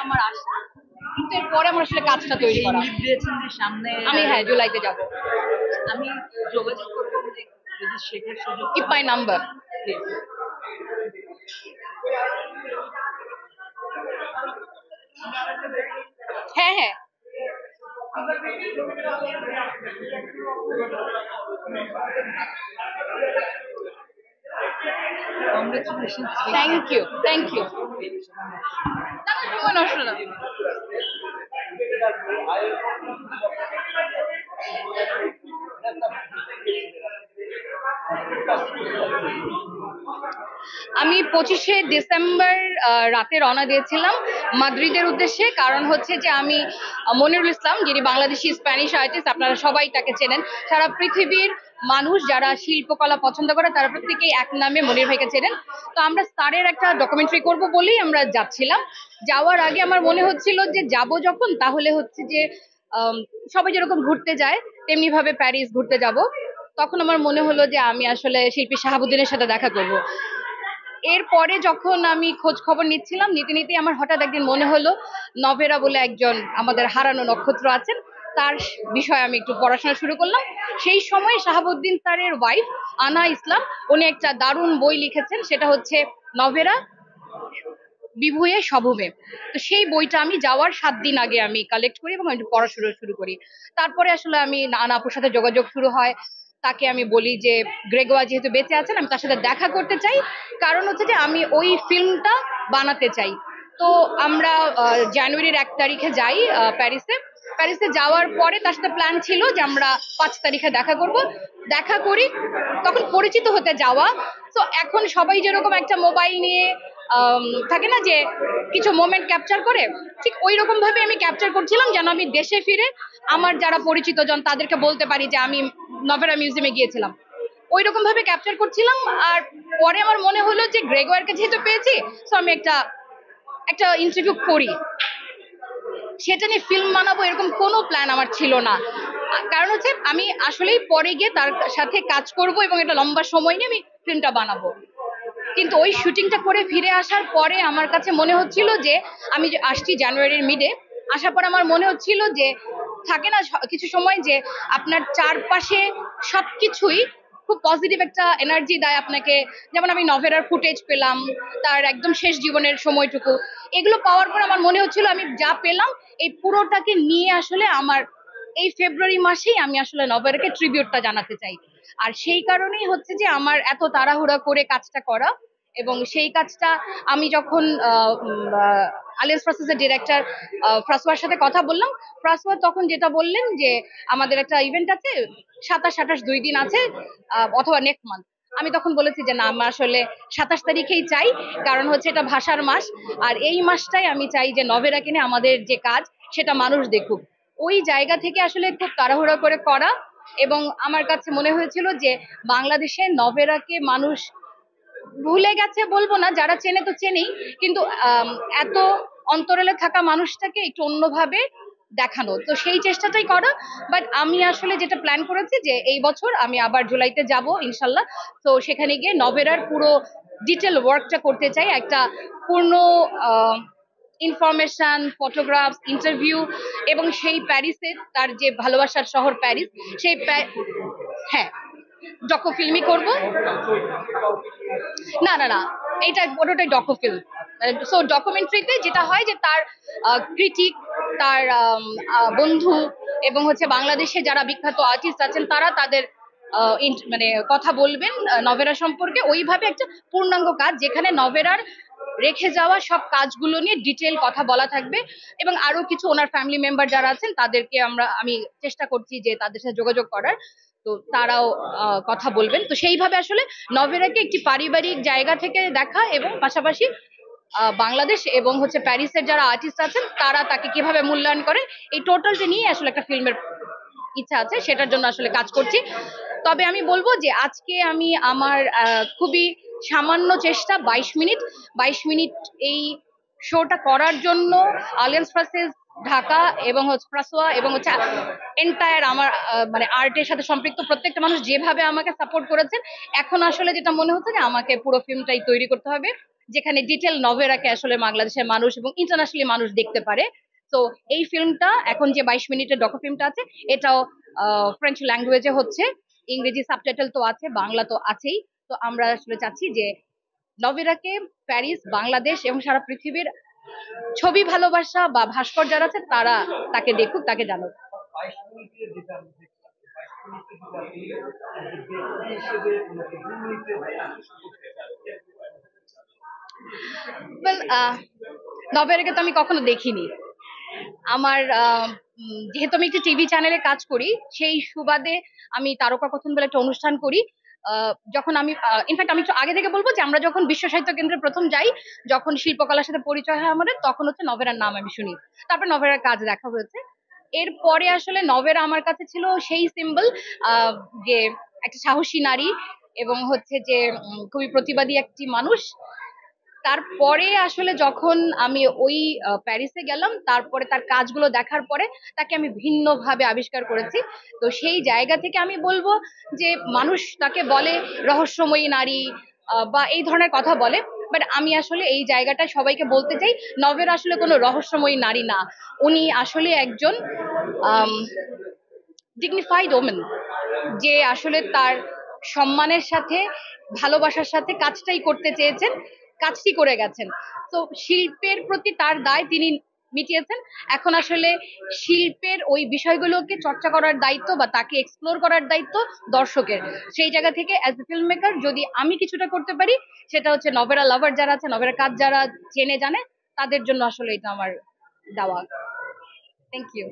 আমার আশা কিন্তু এরপরে আমার আসলে কাজটা তৈরি করা। দিয়েছেন যে সামনে আমি হ্যাঁ জুলাইতে যাব। আমি যোগাযোগ করবো যদি শেখার সুযোগ। Keep my number. হ্যাঁ হ্যাঁ থ্যাংক ইউ থ্যাংক ইউ। সময় নষ্ট না। আমি 25শে ডিসেম্বর রাতে রওনা দিয়েছিলাম মাদ্রিদের উদ্দেশ্যে। কারণ হচ্ছে যে আমি মনিরুল ইসলাম, যিনি বাংলাদেশি স্প্যানিশ আর্টিস্ট, আপনারা সবাই তাকে চেনেন। সারা পৃথিবীর মানুষ যারা শিল্পকলা পছন্দ করে তারা প্রত্যেকেই এক নামে মনির ভাইকে চেনেন। তো আমরা স্টারের একটা ডকুমেন্টারি করব বলেই আমরা যাচ্ছিলাম। যাওয়ার আগে আমার মনে হচ্ছিল যে যাব যখন তাহলে হচ্ছে যে সবাই যেরকম ঘুরতে যায় তেমনি ভাবে প্যারিস ঘুরতে যাব। তখন আমার মনে হলো যে আমি আসলে শিল্পী শাহাবুদ্দিনের সাথে দেখা করব। এরপরে যখন আমি খোঁজ খবর নিচ্ছিলাম নিতে নিতে আমার হঠাৎ একদিন মনে হলো নভেরা বলে একজন আমাদের হারানো নক্ষত্র আছেন, তার বিষয়ে আমি একটু পড়াশোনা শুরু করলাম। সেই সময় শাহাবুদ্দিন স্যারের ওয়াইফ আনা ইসলাম উনি একটা দারুণ বই লিখেছেন, সেটা হচ্ছে নভেরা বিভুয়ে সভবে। তো সেই বইটা আমি যাওয়ার 7 দিন আগে আমি কালেক্ট করি এবং একটু পড়াশোনা শুরু করি। তারপরে আসলে আমি আনা আপুর সাথে যোগাযোগ শুরু হয়। তাকে আমি বলি যে গ্রেগোয়া যেহেতু বেঁচে আছেন আমি তার সাথে দেখা করতে চাই, কারণ হচ্ছে যে আমি ওই ফিল্মটা বানাতে চাই। তো আমরা জানুয়ারির 1 তারিখে যাই প্যারিসে। প্যারিসে যাওয়ার পরে তার সাথে প্ল্যান ছিল যে আমরা 5 তারিখে দেখা করব। দেখা করি, তখন পরিচিত হতে যাওয়া। তো এখন সবাই যেরকম একটা মোবাইল নিয়ে থাকে না যে কিছু মোমেন্ট ক্যাপচার করে, ঠিক ওই রকম ভাবে আমি ক্যাপচার করছিলাম যেন আমি দেশে ফিরে আমার যারা পরিচিত জন তাদেরকে বলতে পারি যে আমি নভেরা মিউজিয়ামে গিয়েছিলাম। ওই রকম ভাবে ক্যাপচার করছিলাম। আর পরে আমার মনে হলো যে গ্রেগোয়ারকে যেহেতু পেয়েছি তো আমি একটা ইন্টারভিউ করি। সেটা নিয়ে ফিল্ম বানাবো এরকম কোনো প্ল্যান আমার ছিল না। কারণ হচ্ছে আমি আসলেই পরে গিয়ে তার সাথে কাজ করব এবং একটা লম্বা সময় নিয়ে আমি ফিল্মটা বানাবো। কিন্তু ওই শুটিংটা করে ফিরে আসার পরে আমার কাছে মনে হচ্ছিল যে আমি আসছি জানুয়ারির মিডে, আসার পর আমার মনে হচ্ছিল যে থাকে না কিছু সময় যে আপনার চারপাশে সবকিছুই খুব পজিটিভ একটা এনার্জি দেয় আপনাকে। যেমন আমি নভেরার ফুটেজ পেলাম, তার একদম শেষ জীবনের সময়টুকু, এগুলো পাওয়ার পর আমার মনে হচ্ছিল আমি যা পেলাম এই পুরোটাকে নিয়ে আসলে আমার এই ফেব্রুয়ারি মাসেই আমি আসলে নভেরাকে ট্রিবিউটটা জানাতে চাই। আর সেই কারণেই হচ্ছে যে আমার এত তাড়াহুড়া করে কাজটা করা। এবং সেই কাজটা আমি যখন আলিয়াস প্রসেসের ডিরেক্টর ফ্রাসওয়ার সাথে কথা বললাম, ফ্রাসওয়া তখন যেটা বললেন যে আমাদের একটা ইভেন্ট আছে 27-28 2 দিন আছে অথবা নেক্সট মান্থ। আমি তখন বলেছি যে না, আমি আসলে 27 তারিখেই চাই, কারণ হচ্ছে এটা ভাষার মাস। আর এই মাসটাই আমি চাই যে নভেরা কিনে আমাদের যে কাজ সেটা মানুষ দেখুক। ওই জায়গা থেকে আসলে খুব তাড়াহুড়া করে করা। এবং আমার কাছে মনে হয়েছিল যে বাংলাদেশে নভেরাকে মানুষ ভুলে গেছে বলবো না, যারা চেনে তো চেনেই, কিন্তু এত অন্তরালে থাকা মানুষটাকে একটু অন্যভাবে দেখানো, তো সেই চেষ্টাটাই করা। বাট আমি আসলে যেটা প্ল্যান করেছি যে এই বছর আমি আবার জুলাইতে যাব ইনশাল্লাহ। তো সেখানে গিয়ে নভেরার পুরো ডিটেল ওয়ার্কটা করতে চাই, একটা পূর্ণ ইনফরমেশন, ফটোগ্রাফ, ইন্টারভিউ, এবং সেই প্যারিসে তার যে ভালোবাসার শহর প্যারিস, সেই হ্যাঁ ডকু ফিল্মই করব। না না না, এটা পুরোটাই ডকু ফিল্ম। সো ডকুমেন্টারিতে যেটা হয় যে তার ক্রিটিক, তার বন্ধু এবং হচ্ছে বাংলাদেশে যারা বিখ্যাত আর্টিস্ট আছেন তারা তাদের মানে কথা বলবেন নভেরা সম্পর্কে। ওইভাবে একটা পূর্ণাঙ্গ কাজ যেখানে নভেরার রেখে যাওয়া সব কাজগুলো নিয়ে ডিটেল কথা বলা থাকবে, এবং আরো কিছু ওনার ফ্যামিলি মেম্বার যারা আছেন তাদেরকে আমি চেষ্টা করছি যে তাদের সাথে যোগাযোগ করার, তো তারাও কথা বলবেন। তো সেইভাবে আসলে নভেরাকে একটি পারিবারিক জায়গা থেকে দেখা, এবং পাশাপাশি বাংলাদেশ এবং হচ্ছে প্যারিসের যারা আর্টিস্ট আছেন তারা তাকে কিভাবে মূল্যায়ন করে, এই টোটালটা নিয়ে আসলে একটা ফিল্মের ইচ্ছা আছে, সেটার জন্য আসলে কাজ করছি। তবে আমি বলবো যে আজকে আমি আমার খুবই সামান্য চেষ্টা, 22 মিনিট এই শোটা করার জন্য আলিয়ান্স ফ্রান্সেস ঢাকা এবং হচ্ছে ফ্রাসোয়া এবং হচ্ছে এন্টায়ার আমার মানে আর্টের সাথে সম্পৃক্ত প্রত্যেকটা মানুষ যেভাবে আমাকে সাপোর্ট করেছেন, এখন আসলে যেটা মনে হচ্ছে যে আমাকে পুরো ফিল্মটাই তৈরি করতে হবে, যেখানে ডিটেল নভেরাকে আসলে বাংলাদেশের মানুষ এবং ইন্টারন্যাশনালি মানুষ দেখতে পারে। তো এই ফিল্মটা এখন যে 22 মিনিটের ডকু ফিল্মটা আছে, এটাও ফ্রেঞ্চ ল্যাঙ্গুয়েজে হচ্ছে, ইংরেজি সাবটাইটেল তো আছে, বাংলা তো আছেই। তো আমরা আসলে চাচ্ছি যে নভেরাকে প্যারিস, বাংলাদেশ এবং সারা পৃথিবীর ছবি ভালোবাসা বা ভাস্কর যারা আছে তারা তাকে দেখুক, তাকে জানুক। 22 মিনিটের যেটা আমি দেখলাম, 22 মিনিটে যদি আপনি ব্যক্তি হিসেবে ওনাকে 2 মিনিটের করতে চান, ওয়েল, নভেরাকে তো আমি কখনো দেখিনি। আমার যেহেতু আমি একটি টিভি চ্যানেলে কাজ করি, সেই সুবাদে আমি তারকা কথন বলে একটা অনুষ্ঠান করি। যখন আমি ইনফ্যাক্ট আমি একটু আগে থেকে বলবো যে আমরা যখন বিশ্ব সাহিত্য কেন্দ্রে প্রথম যাই, যখন শিল্পকলার সাথে পরিচয় হয় আমাদের, তখন হচ্ছে নভেরার নাম আমি শুনি, তারপর নভেরার কাজ দেখা হয়েছে। এরপরে আসলে নভেরা আমার কাছে ছিল সেই সিম্বল, যে একটা সাহসী নারী এবং হচ্ছে যে খুবই প্রতিবাদী একটি মানুষ। তারপরে আসলে যখন আমি ওই প্যারিসে গেলাম, তারপরে তার কাজগুলো দেখার পরে তাকে আমি ভিন্নভাবে আবিষ্কার করেছি। তো সেই জায়গা থেকে আমি বলবো যে মানুষ তাকে বলে রহস্যময়ী নারী বা এই ধরনের কথা বলে, বাট আমি আসলে এই জায়গাটা সবাইকে বলতে চাই, নভেরা আসলে কোনো রহস্যময়ী নারী না। উনি আসলে একজন ডিগনিফাইড ওমেন, যে আসলে তার সম্মানের সাথে, ভালোবাসার সাথে কাজটাই করতে চেয়েছেন, কাজটি করে গেছেন। তো শিল্পের প্রতি তার দায় তিনি মিটিয়েছেন। এখন আসলে শিল্পের ওই বিষয়গুলোকে চর্চা করার দায়িত্ব বা তাকে এক্সপ্লোর করার দায়িত্ব দর্শকের। সেই জায়গা থেকে অ্যাজ এ ফিল্ম মেকার যদি আমি কিছুটা করতে পারি, সেটা হচ্ছে নভেরা লাভার যারা আছে, নভেরা কাজ যারা চেনে জানে, তাদের জন্য আসলে এটা আমার দেওয়া। Thank you.